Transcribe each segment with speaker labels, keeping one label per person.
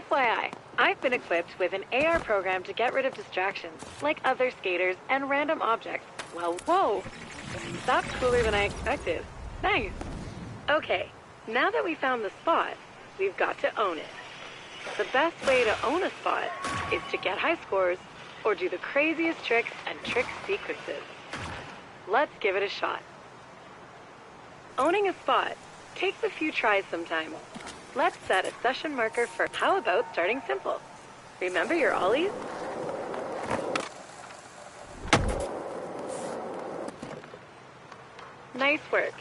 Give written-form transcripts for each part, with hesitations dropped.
Speaker 1: FYI, I've been equipped with an AR program to get rid of distractions, like other skaters and random objects. Well, whoa! That's cooler than I expected. Nice! Okay, now that we found the spot, we've got to own it. The best way to own a spot is to get high scores or do the craziest tricks and trick sequences. Let's give it a shot. Owning a spot takes a few tries sometimes. Let's set a session marker first. How about starting simple? Remember your ollies? Nice work.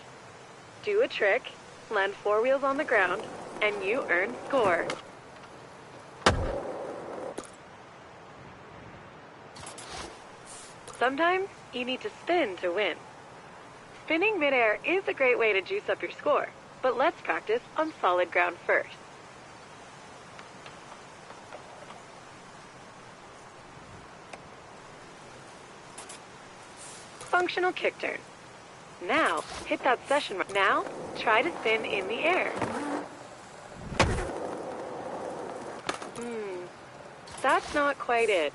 Speaker 1: Do a trick, land 4 wheels on the ground, and you earn score. Sometimes you need to spin to win. Spinning midair is a great way to juice up your score, but let's practice on solid ground first. Functional kick turn. Now, hit that session mark. Now, try to spin in the air. That's not quite it.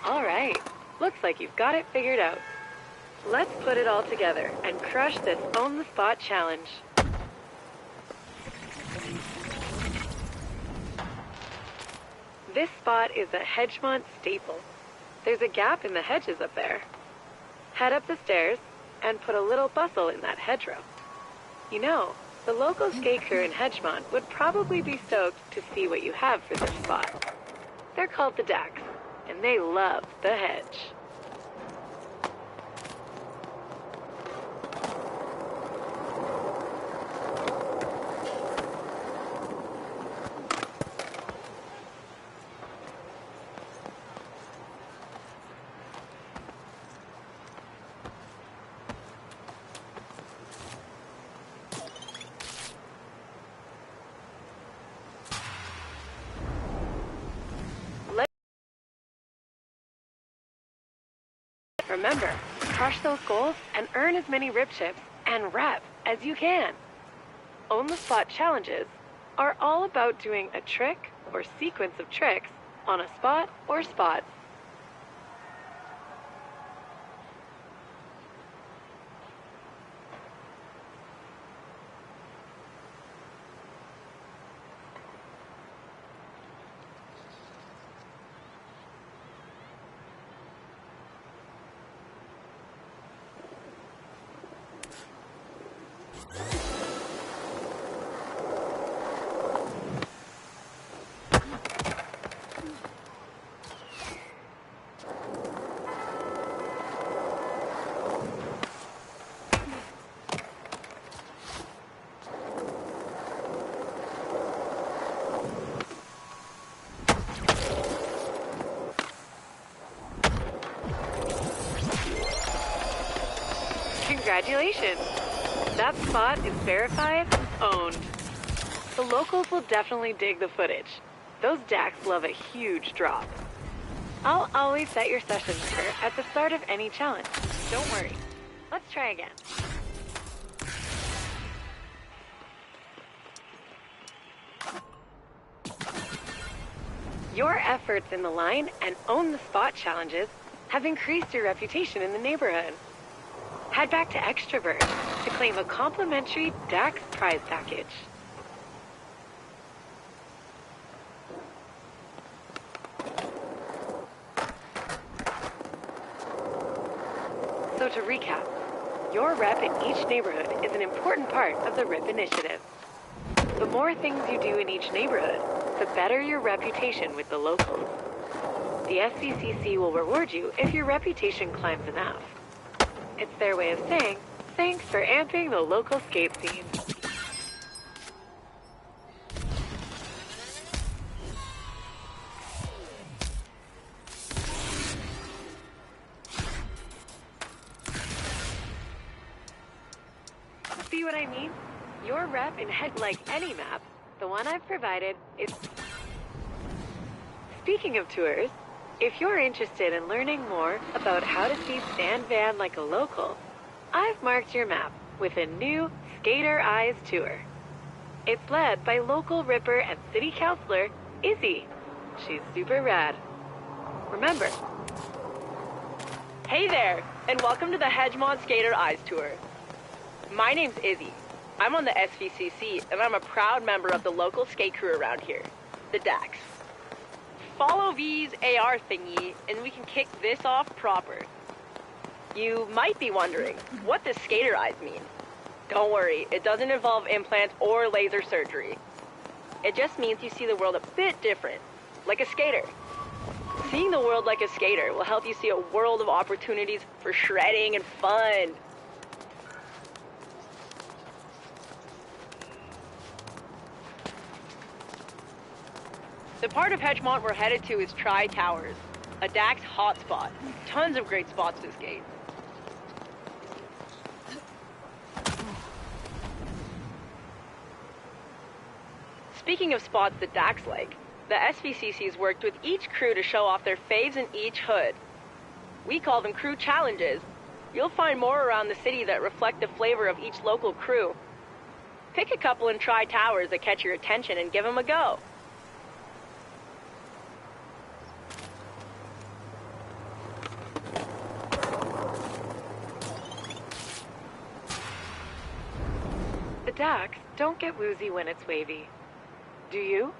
Speaker 1: All right, looks like you've got it figured out. Let's put it all together and crush this Own the Spot challenge. This spot is a Hedgemont staple. There's a gap in the hedges up there. Head up the stairs and put a little bustle in that hedgerow. You know, the local skate crew in Hedgemont would probably be stoked to see what you have for this spot. They're called the Dacks, and they love the hedge. Remember, crush those goals and earn as many rip chips and rep as you can. Own the Spot challenges are all about doing a trick or sequence of tricks on a spot or spots. Congratulations! That spot is verified, owned. The locals will definitely dig the footage. Those Dacks love a huge drop. I'll always set your session marker at the start of any challenge. Don't worry. Let's try again. Your efforts in the line and Own the Spot challenges have increased your reputation in the neighborhood. Head back to Extrovert to claim a complimentary Dax prize package. So to recap, your rep in each neighborhood is an important part of the RIP initiative. The more things you do in each neighborhood, the better your reputation with the locals. The SCCC will reward you if your reputation climbs enough. It's their way of saying, thanks for amping the local skate scene. See what I mean? Your rep in head like any map, the one I've provided is... Speaking of tours, if you're interested in learning more about how to see Stan Van like a local, I've marked your map with a new Skater Eyes tour. It's led by local Ripper and city councilor, Izzy. She's super rad. Remember.
Speaker 2: Hey there, and welcome to the Hedgemont Skater Eyes tour. My name's Izzy. I'm on the SVCC, and I'm a proud member of the local skate crew around here, the DAX. Follow V's AR thingy, and we can kick this off proper. You might be wondering, what does skater eyes mean? Don't worry, it doesn't involve implants or laser surgery. It just means you see the world a bit different, like a skater. Seeing the world like a skater will help you see a world of opportunities for shredding and fun. The part of Hedgemont we're headed to is Tri-Towers, a DAX hotspot. Tons of great spots to skate. Speaking of spots that DAX like, the SVCC's worked with each crew to show off their faves in each hood. We call them crew challenges. You'll find more around the city that reflect the flavor of each local crew. Pick a couple in Tri-Towers that catch your attention and give them a go.
Speaker 1: The DAX don't get woozy when it's wavy. Do you?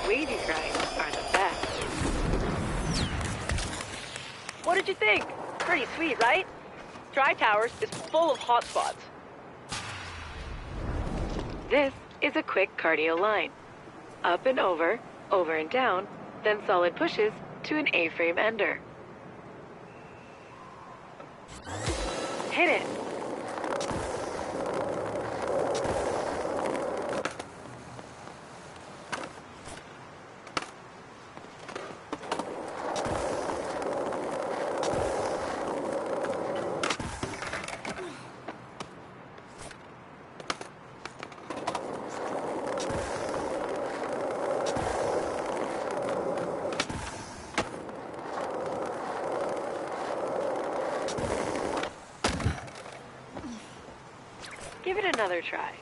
Speaker 1: Wavy rides are the best.
Speaker 2: What did you think? Pretty sweet, right? Tri-Towers is full of hotspots.
Speaker 1: This is a quick cardio line. Up and over and down, then solid pushes to an A-frame ender. Hit it! Give it another try.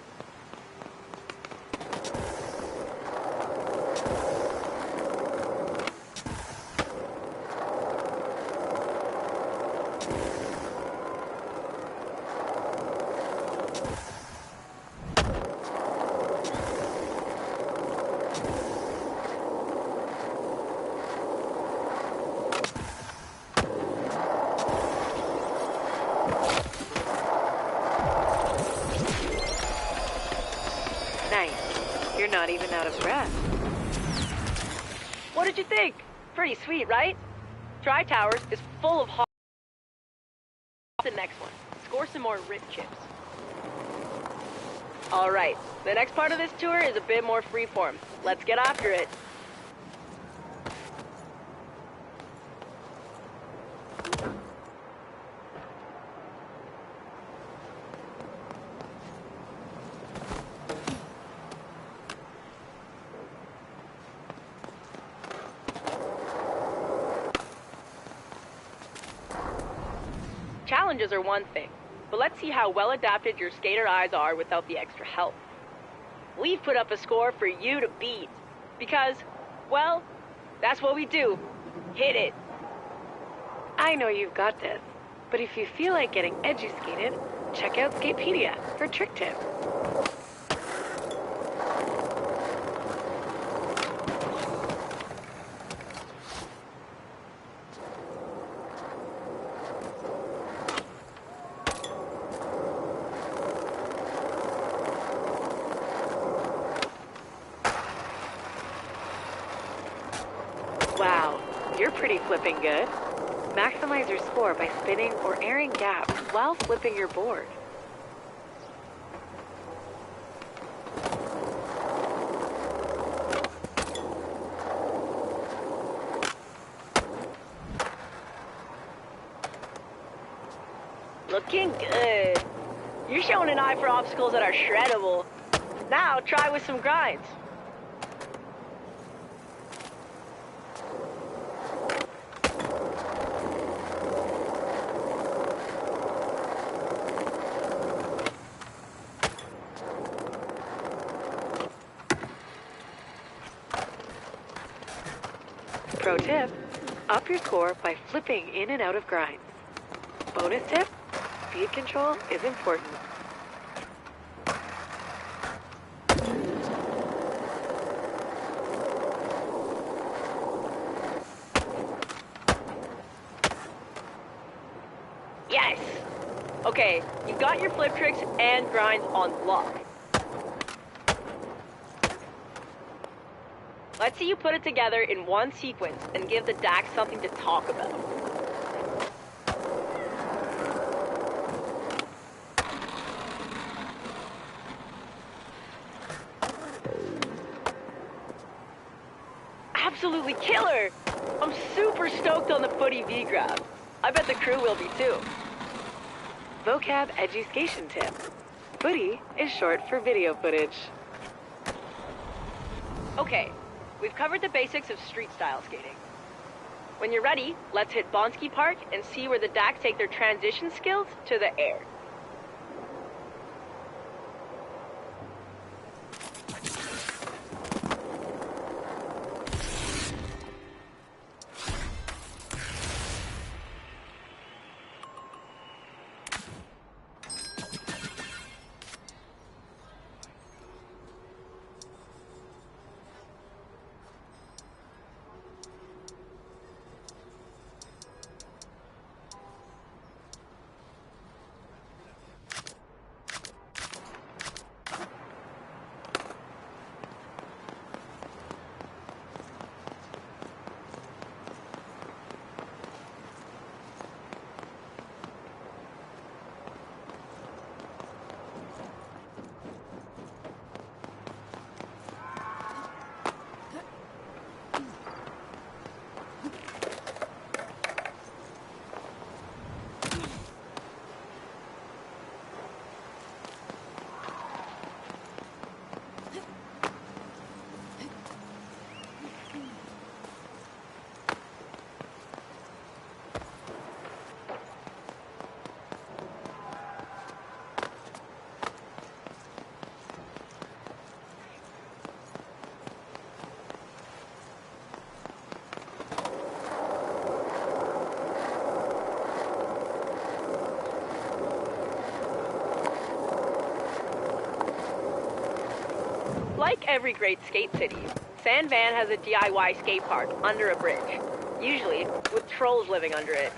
Speaker 1: You're not even out of breath.
Speaker 2: What did you think? Pretty sweet, right? Tri-Towers is full of hot. The next one. Score some more rip chips. Alright, the next part of this tour is a bit more freeform. Let's get after it. Challenges are one thing, but let's see how well adapted your skater eyes are without the extra help. We've put up a score for you to beat, because, well, that's what we do. Hit it.
Speaker 1: I know you've got this. But if you feel like getting edu-skated, check out Skatepedia for trick tips. Wow, you're pretty flipping good. Maximize your score by spinning or airing gaps while flipping your board.
Speaker 2: Looking good. You're showing an eye for obstacles that are shreddable. Now try with some grinds.
Speaker 1: Pro tip, up your score by flipping in and out of grinds. Bonus tip, speed control is important.
Speaker 2: Yes! Okay, you've got your flip tricks and grinds on lock. Let's see you put it together in one sequence and give the DAX something to talk about. Absolutely killer! I'm super stoked on the footy V-grab. I bet the crew will be too.
Speaker 1: Vocab education tip. Footy is short for video footage.
Speaker 2: Okay, we've covered the basics of street-style skating. When you're ready, let's hit Bonsky Park and see where the DAX take their transition skills to the air. Like every great skate city, San Van has a DIY skate park under a bridge, usually with trolls living under it.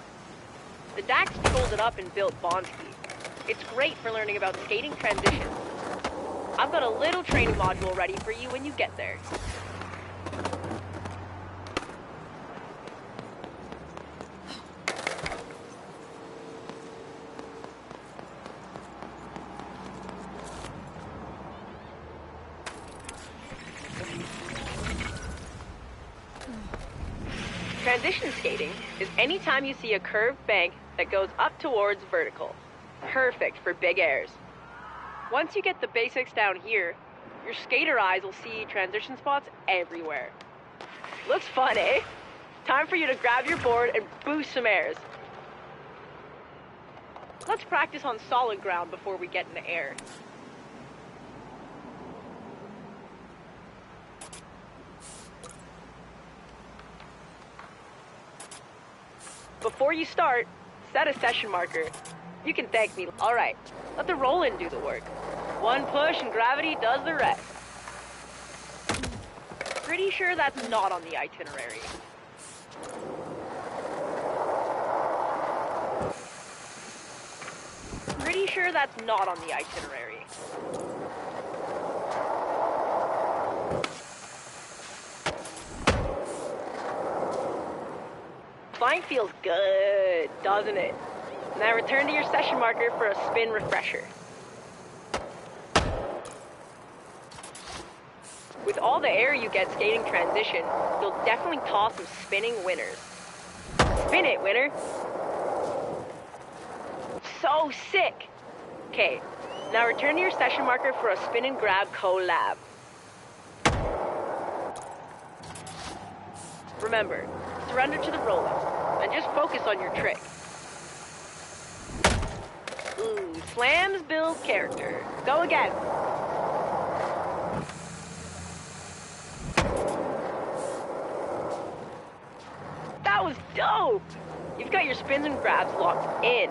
Speaker 2: The DAX trolled it up and built Bonsky. It's great for learning about skating transitions. I've got a little training module ready for you when you get there. Transition skating is any time you see a curved bank that goes up towards vertical. Perfect for big airs. Once you get the basics down here, your skater eyes will see transition spots everywhere. Looks fun, eh? Time for you to grab your board and boost some airs. Let's practice on solid ground before we get in the air. Before you start, Set a session marker. You can thank me. All right, let the roll-in do the work. One push and gravity does the rest. Pretty sure that's not on the itinerary. Pretty sure that's not on the itinerary. Flying feels good, doesn't it? Now return to your session marker for a spin refresher. With all the air you get skating transition, you'll definitely toss some spinning winners. Spin it, winner! So sick! Okay, now return to your session marker for a spin and grab collab. Remember, surrender to the roller, and just focus on your trick. Ooh, slams build character. Go again. That was dope! You've got your spins and grabs locked in.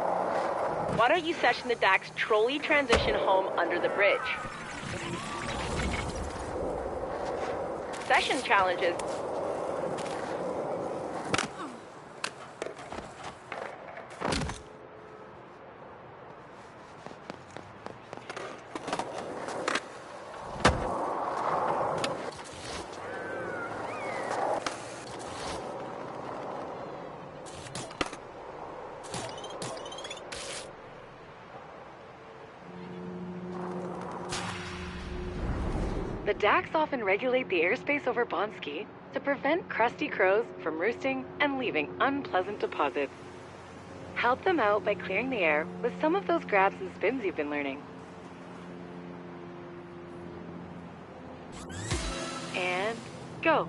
Speaker 2: Why don't you session the Dax trolley transition home under the bridge? Session challenges.
Speaker 1: The Dax often regulate the airspace over Bonsky to prevent crusty crows from roosting and leaving unpleasant deposits. Help them out by clearing the air with some of those grabs and spins you've been learning. And go.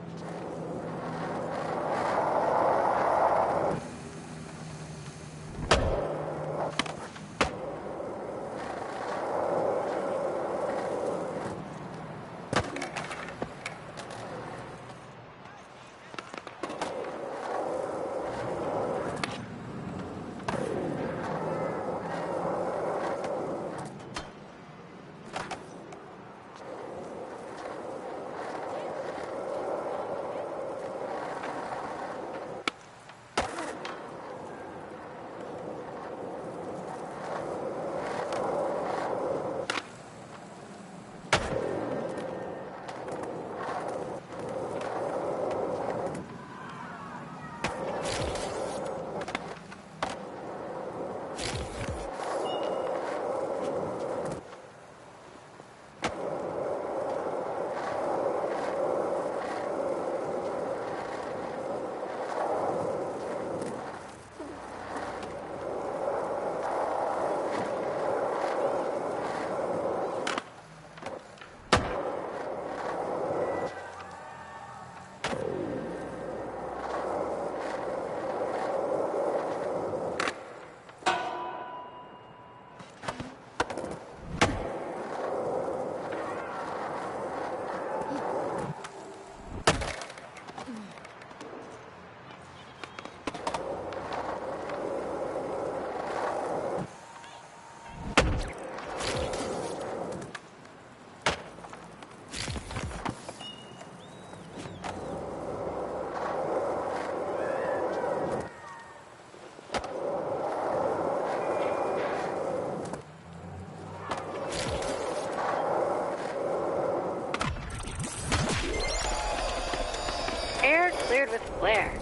Speaker 1: Air cleared with flair.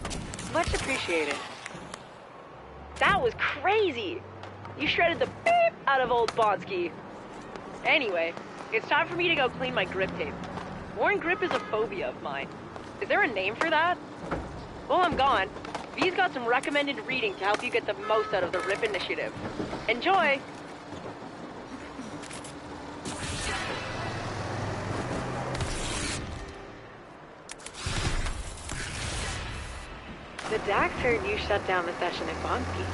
Speaker 1: Much appreciated.
Speaker 2: That was crazy! You shredded the beep out of old Bonsky. Anyway, it's time for me to go clean my grip tape. Worn grip is a phobia of mine. Is there a name for that? While I'm gone, V's got some recommended reading to help you get the most out of the RIP initiative. Enjoy!
Speaker 1: The Dax heard you shut down the session at Bonsky.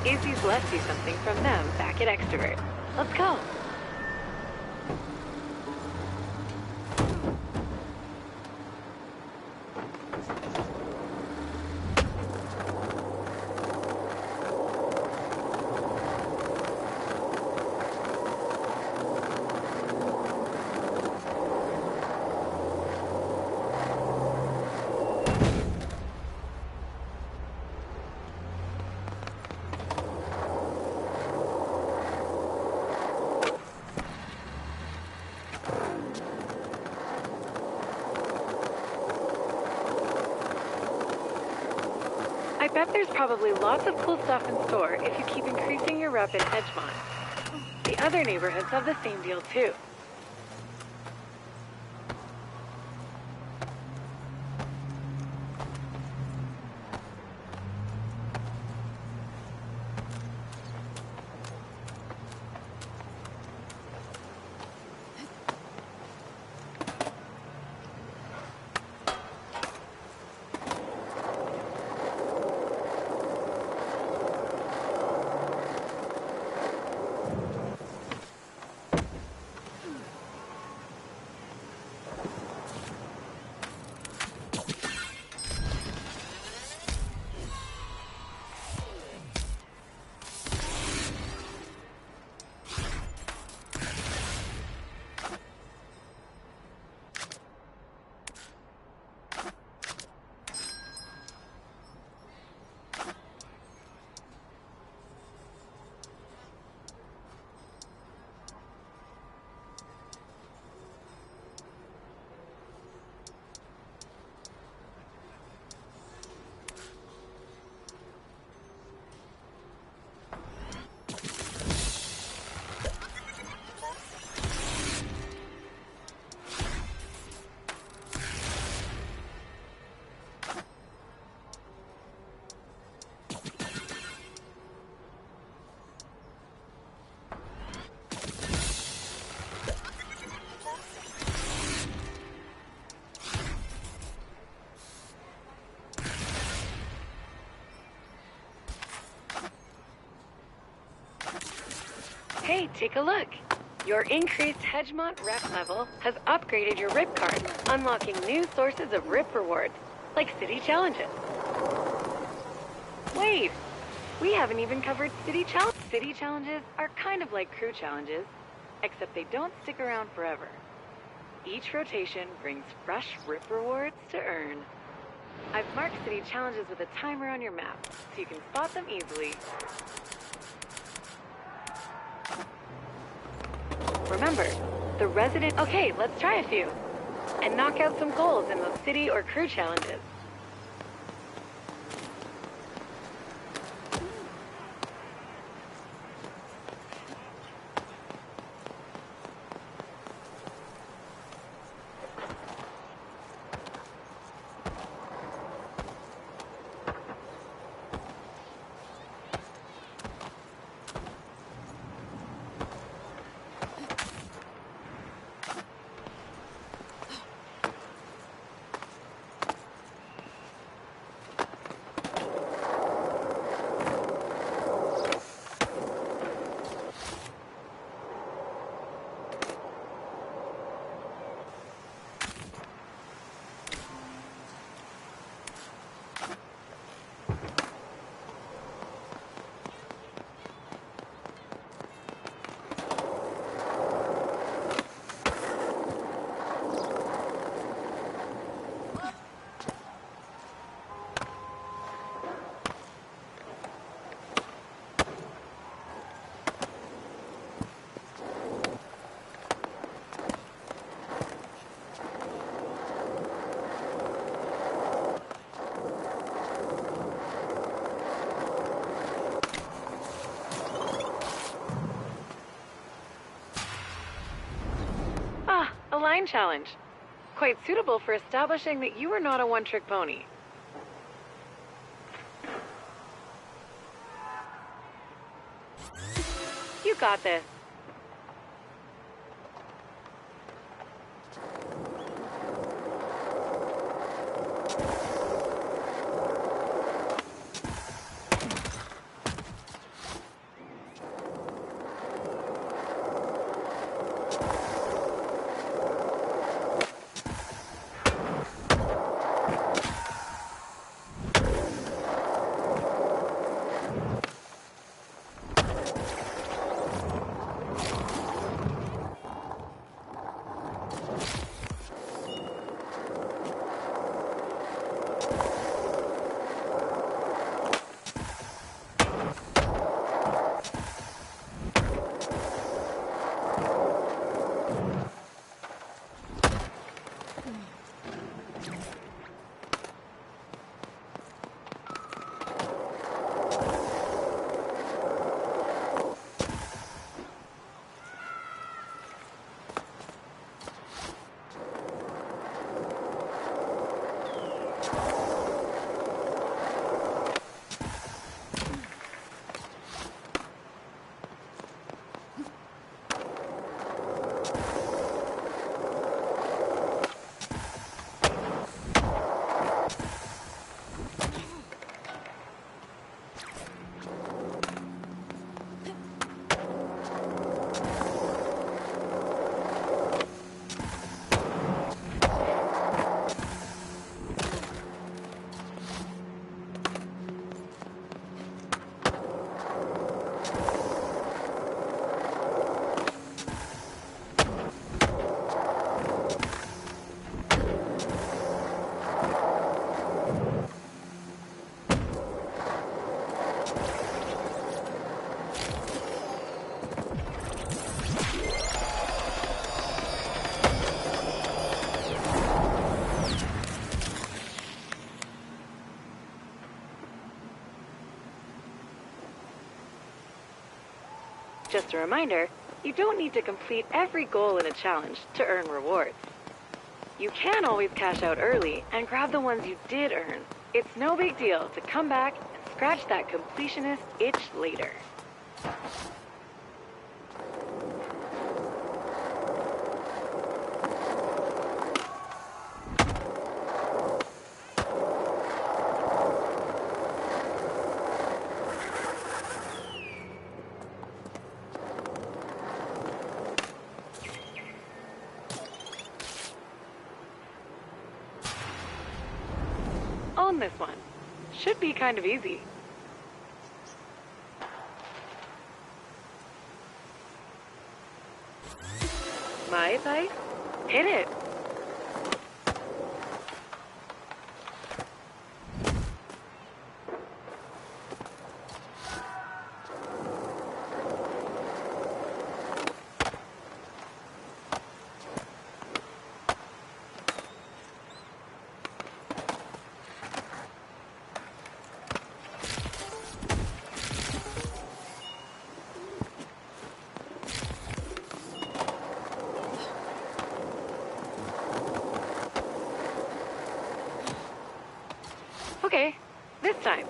Speaker 1: Izzy's left you something from them back at Extrovert. Let's go. I bet there's probably lots of cool stuff in store if you keep increasing your rep in Hedgemont. The other neighborhoods have the same deal too. Hey, take a look. Your increased Hedgemont rep level has upgraded your RIP card, unlocking new sources of RIP rewards, like city challenges. Wait, we haven't even covered city challenges. City challenges are kind of like crew challenges, except they don't stick around forever. Each rotation brings fresh RIP rewards to earn. I've marked city challenges with a timer on your map, so you can spot them easily. Remember, the resident... Okay, let's try a few. And knock out some goals in those city or crew challenges. A line challenge. Quite suitable for establishing that you are not a one-trick pony. You got this. Just a reminder, you don't need to complete every goal in a challenge to earn rewards. You can always cash out early and grab the ones you did earn. It's no big deal to come back and scratch that completionist itch later. Own this one. Should be kind of easy. My advice? Hit it. Okay, this time.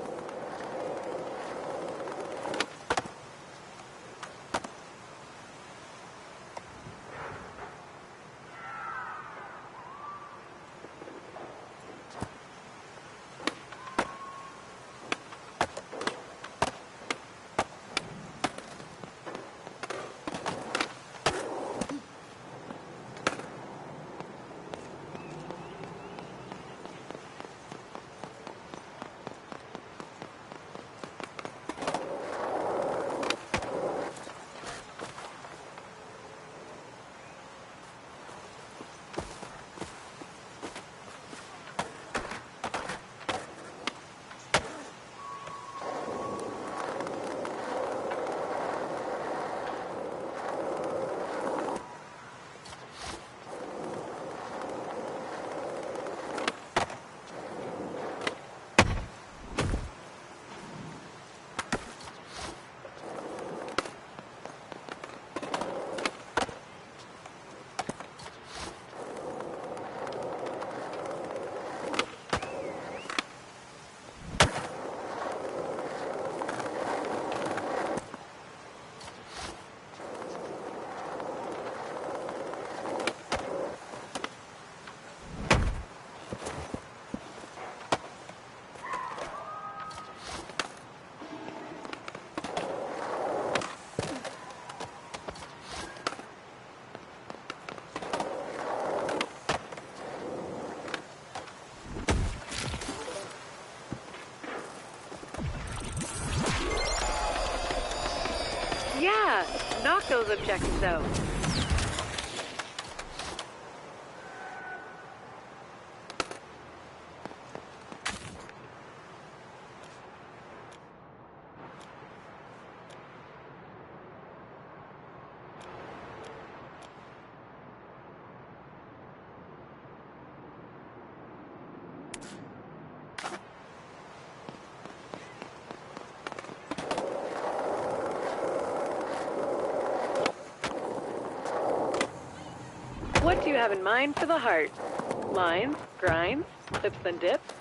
Speaker 1: Yeah, knock those objectives out. What do you have in mind for the heart? Lines, grinds, flips and dips?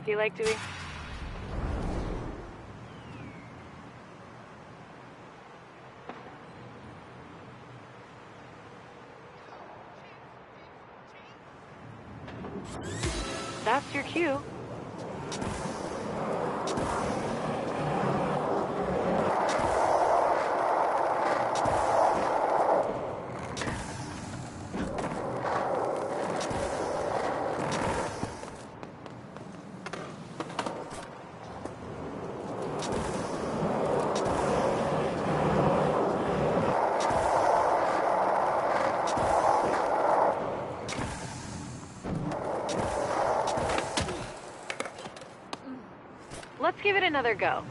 Speaker 1: Feel like doing? That's your cue. Let's give it another go.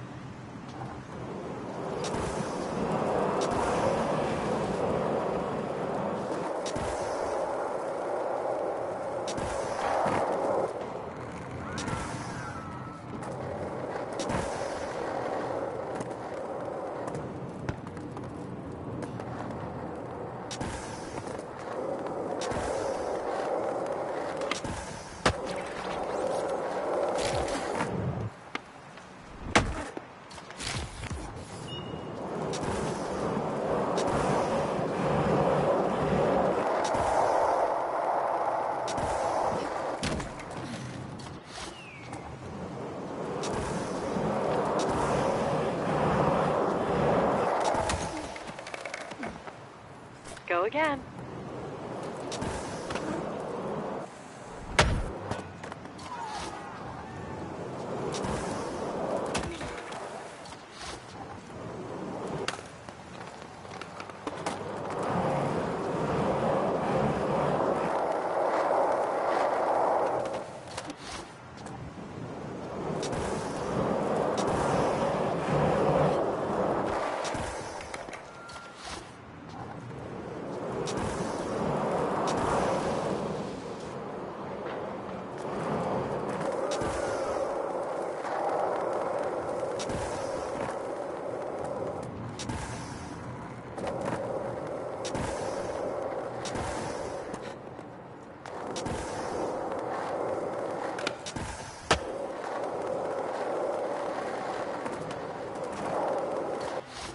Speaker 1: Go again.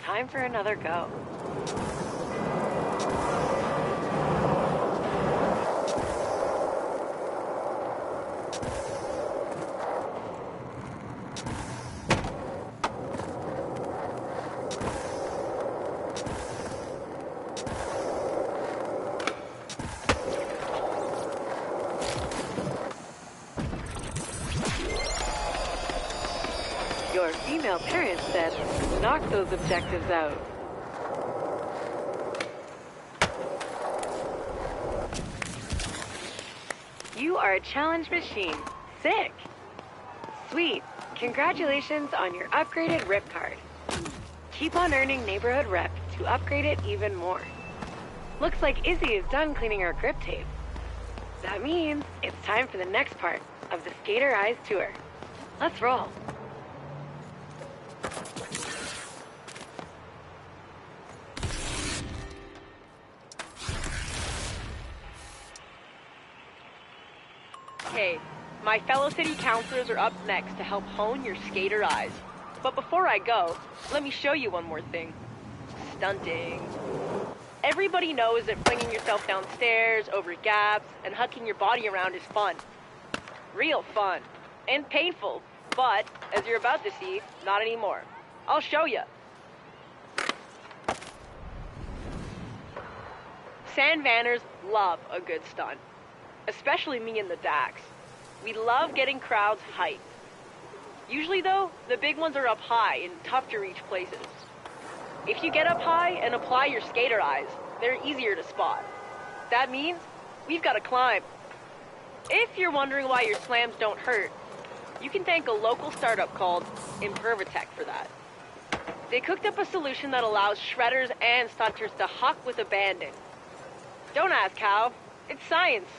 Speaker 1: Time for another go. Your female parent said, knock those objectives out. You are a challenge machine. Sick. Sweet. Congratulations on your upgraded RIP card. Keep on earning neighborhood rep to upgrade it even more. Looks like Izzy is done cleaning her grip tape. That means it's time for the next part of the Skater Eyes tour. Let's roll.
Speaker 2: Okay, my fellow city councilors are up next to help hone your skater eyes. But before I go, let me show you one more thing. Stunting. Everybody knows that flinging yourself downstairs, over gaps, and hucking your body around is fun. Real fun. And painful. But, as you're about to see, not anymore. I'll show you. Sand Vanners love a good stunt. Especially me and the Dax. We love getting crowds hyped. Usually though, the big ones are up high and tough to reach places. If you get up high and apply your skater eyes, they're easier to spot. That means we've got to climb. If you're wondering why your slams don't hurt, you can thank a local startup called Impervatech for that. They cooked up a solution that allows shredders and stunters to huck with abandon. Don't ask how, it's science.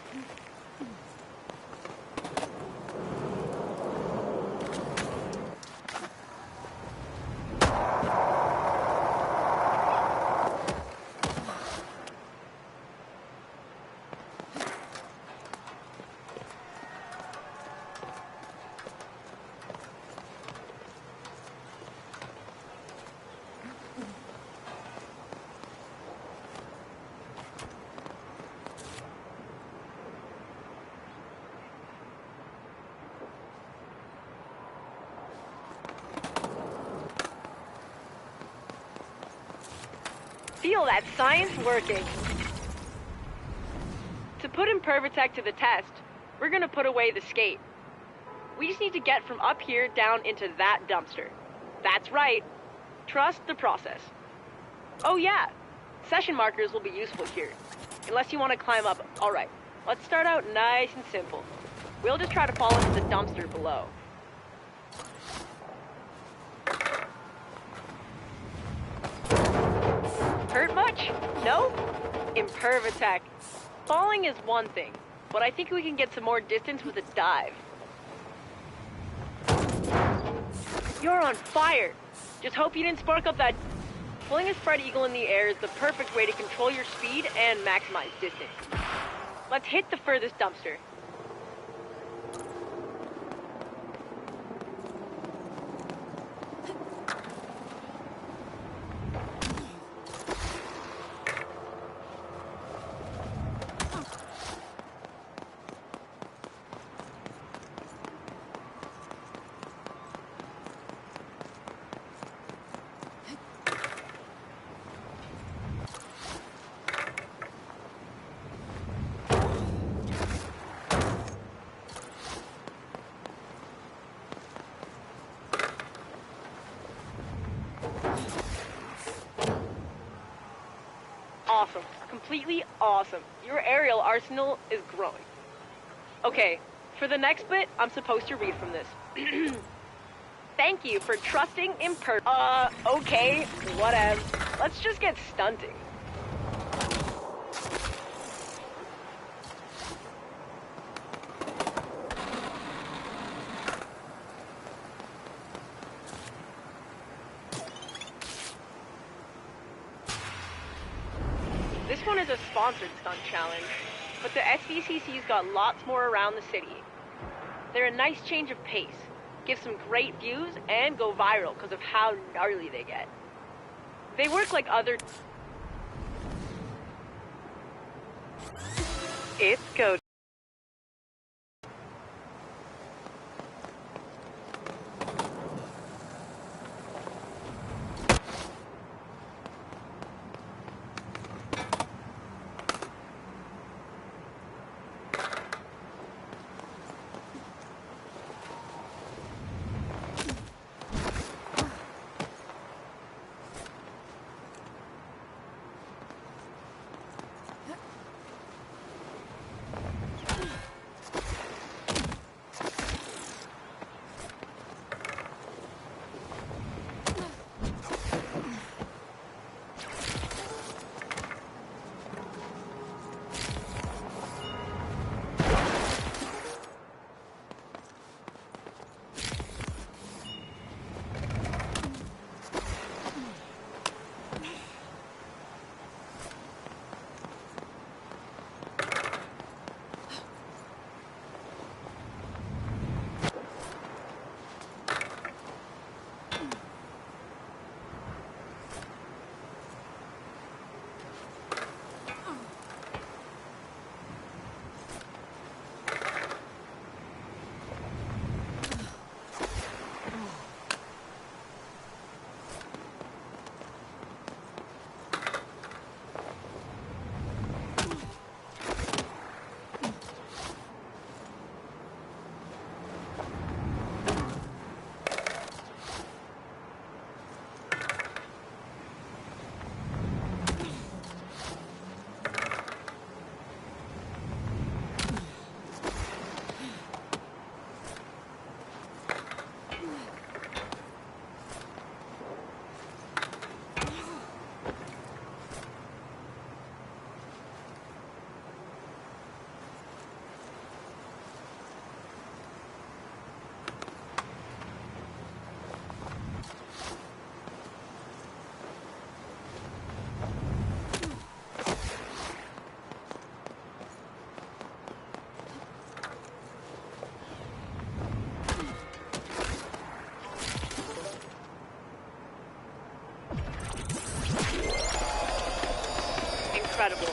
Speaker 2: Feel that science working. To put Impervatech to the test, we're gonna put away the skate. We just need to get from up here down into that dumpster. That's right. Trust the process. Oh yeah, session markers will be useful here. Unless you want to climb up. Alright, let's start out nice and simple. We'll just try to fall into the dumpster below. Hurt much? No? Impervatech. Falling is one thing, but I think we can get some more distance with a dive. You're on fire! Just hope you didn't spark up that... Pulling a spread eagle in the air is the perfect way to control your speed and maximize distance. Let's hit the furthest dumpster. Awesome. Completely awesome. Your aerial arsenal is growing. Okay, for the next bit, I'm supposed to read from this. Thank you for trusting okay, whatever. Let's just get stunting. This one is a sponsored stunt challenge, but the SVCC's got lots more around the city. They're a nice change of pace, give some great views, and go viral because of how gnarly they get. They work like other...
Speaker 1: It's go.
Speaker 2: Incredible.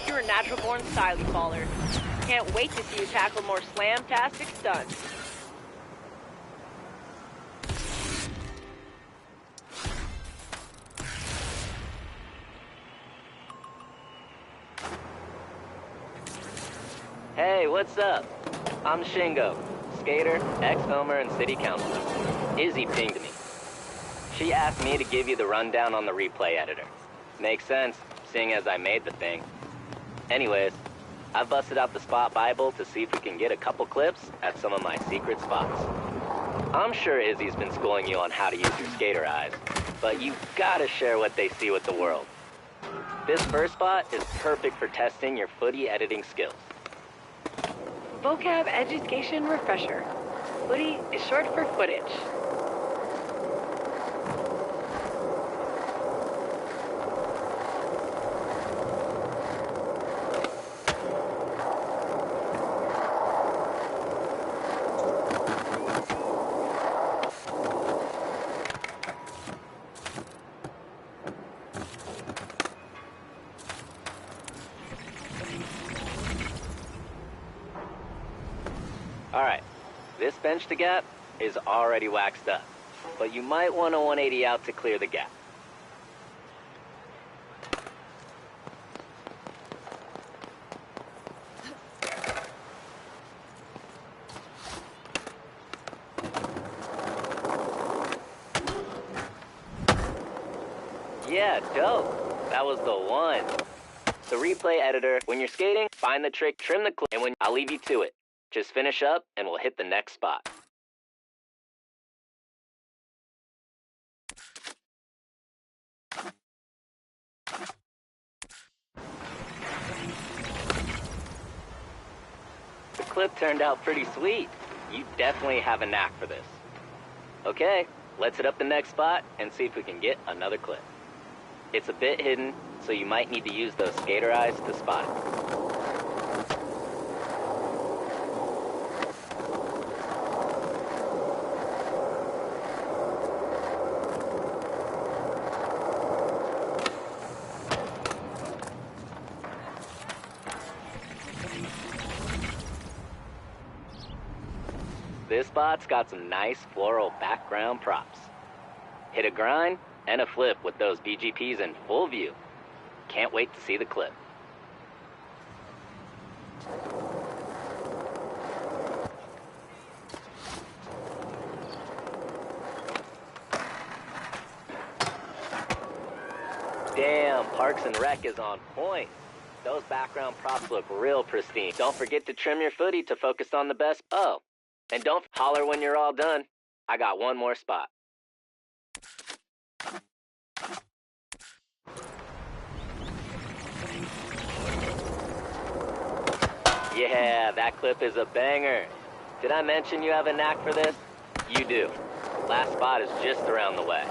Speaker 2: You're a natural-born styly faller. Can't wait to see you tackle more slam-tastic stunts.
Speaker 3: Hey, what's up? I'm Shingo, skater, ex-filmer, and city councilor. Izzy pinged me. She asked me to give you the rundown on the replay editor. Makes sense, seeing as I made the thing. Anyways, I've busted out the Spot Bible to see if we can get a couple clips at some of my secret spots. I'm sure Izzy's been schooling you on how to use your skater eyes, but you gotta share what they see with the world. This first spot is perfect for testing your footy editing skills.
Speaker 1: Vocab Education Refresher. Footy is short for footage.
Speaker 3: Alright, this bench to gap is already waxed up, but you might want a 180 out to clear the gap. Yeah, dope. That was the one. The replay editor, when you're skating, find the trick, trim the clip, and I'll leave you to it. Just finish up, and we'll hit the next spot. The clip turned out pretty sweet. You definitely have a knack for this. Okay, let's hit up the next spot and see if we can get another clip. It's a bit hidden, so you might need to use those skater eyes to spot it. This spot's got some nice floral background props. Hit a grind and a flip with those BGPs in full view. Can't wait to see the clip. Damn, Parks and Rec is on point. Those background props look real pristine. Don't forget to trim your footy to focus on the best. Oh, and don't holler when you're all done. I got one more spot. Yeah, that clip is a banger. Did I mention you have a knack for this? You do. Last spot is just around the way.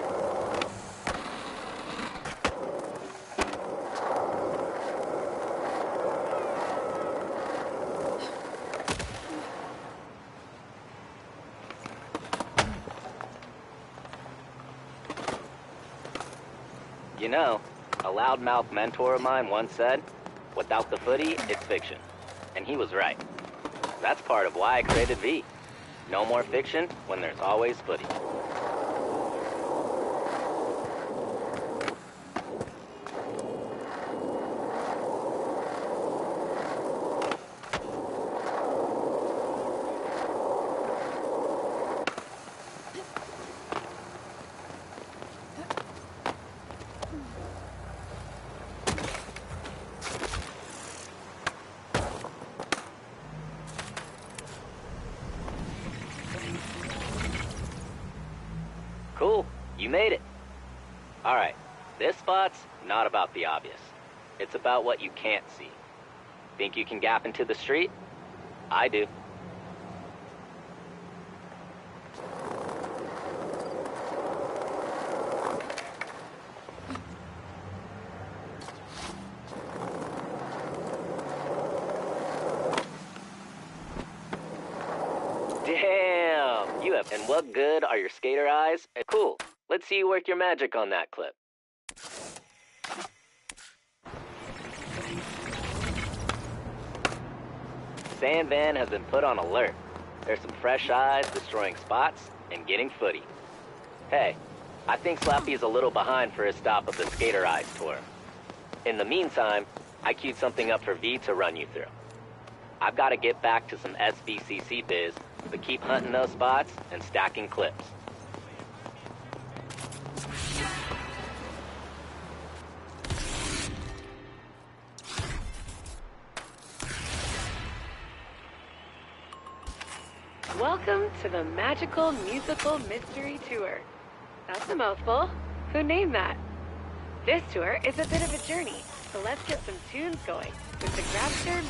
Speaker 3: You know, a loudmouth mentor of mine once said, without the footy, it's fiction. And he was right. That's part of why I created V. No more fiction when there's always footy. Cool, you made it. All right, this spot's not about the obvious. It's about what you can't see. Think you can gap into the street? I do. Damn, you have. And what good are your skater eyes? Cool. Let's see you work your magic on that clip. Sandvan has been put on alert. There's some fresh eyes destroying spots and getting footy. Hey, I think Slappy's a little behind for his stop of the Skater Eyes tour. In the meantime, I queued something up for V to run you through. I've got to get back to some SVCC biz, but keep hunting those spots and stacking clips.
Speaker 1: Welcome to the Magical Musical Mystery Tour. That's a mouthful. Who named that? This tour is a bit of a journey, so let's get some tunes going with the Grabster Music